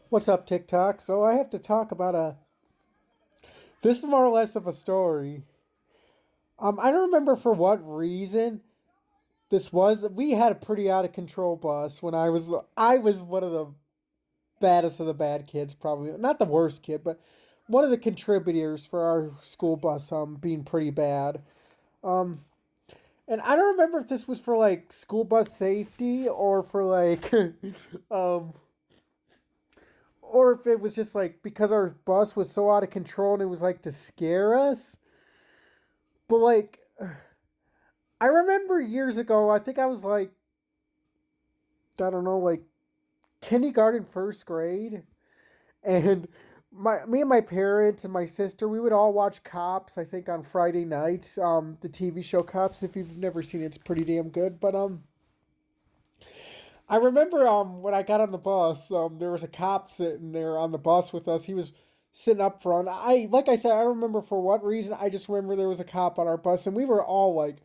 What's up, TikTok? So I have to talk about a. This is more or less of a story. I don't remember for what reason this was. We had a pretty out of control bus when I was one of the baddest of the bad kids, probably not the worst kid, but one of the contributors for our school bus being pretty bad. Um, and I don't remember if this was for like school bus safety or for like um or if it was just like because our bus was so out of control and it was like to scare us. But like, I remember years ago, I think I was like, I don't know, like kindergarten, first grade, and me and my parents and my sister, we would all watch Cops. I think on Friday nights, the TV show Cops. If you've never seen it, it's pretty damn good. But I remember when I got on the bus, there was a cop sitting there on the bus with us. He was sitting up front. Like I said, I don't remember for what reason. I just remember there was a cop on our bus, and we were all like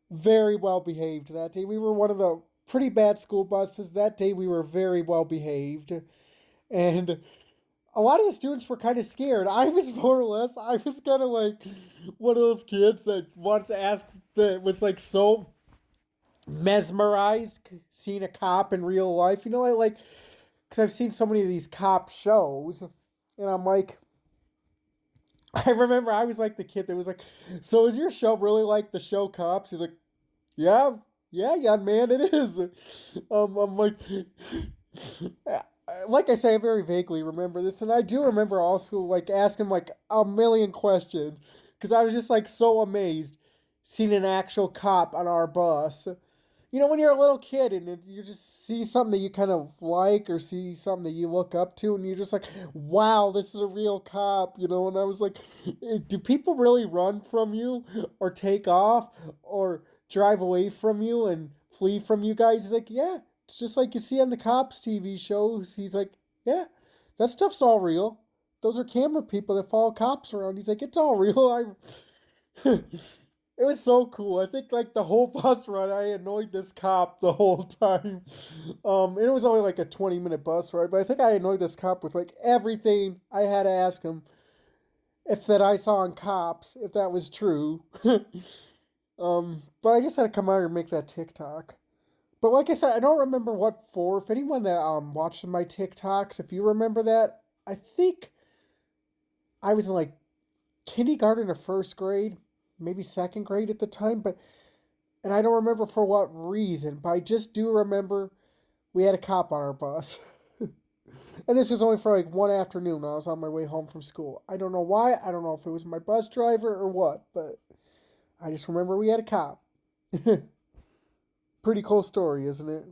very well behaved that day. We were one of the pretty bad school buses. That day we were very well behaved. And a lot of the students were kind of scared. I was more or less, I was kind of like one of those kids that wants to ask, that was like so mesmerized seeing a cop in real life. You know, I like, because I've seen so many of these cop shows. And I'm like, I remember I was like the kid that was like, so is your show really like the show Cops? He's like, yeah, yeah, young man, it is. I'm like I say, I very vaguely remember this, and I do remember also like asking like a million questions because I was just like so amazed seeing an actual cop on our bus. You know, when you're a little kid and you just see something that you kind of like or see something that you look up to, and you're just like, wow, this is a real cop, you know? And I was like, do people really run from you or take off or drive away from you and flee from you guys? He's like, yeah, it's just like you see on the cops TV shows. He's like, yeah, that stuff's all real. Those are camera people that follow cops around. He's like, it's all real. I It was so cool. I think like the whole bus ride, I annoyed this cop the whole time. And it was only like a 20-minute bus ride, but I think I annoyed this cop with like everything I had to ask him if that I saw on Cops, if that was true. But I just had to come out here and make that TikTok. But like I said, I don't remember what for. If anyone that watched my TikToks, if you remember that, I think I was in like kindergarten or first grade, maybe second grade at the time, but and I don't remember for what reason, but I just do remember we had a cop on our bus. And this was only for like one afternoon. I was on my way home from school. I don't know why. I don't know if it was my bus driver or what, but I just remember we had a cop. Pretty cool story, isn't it?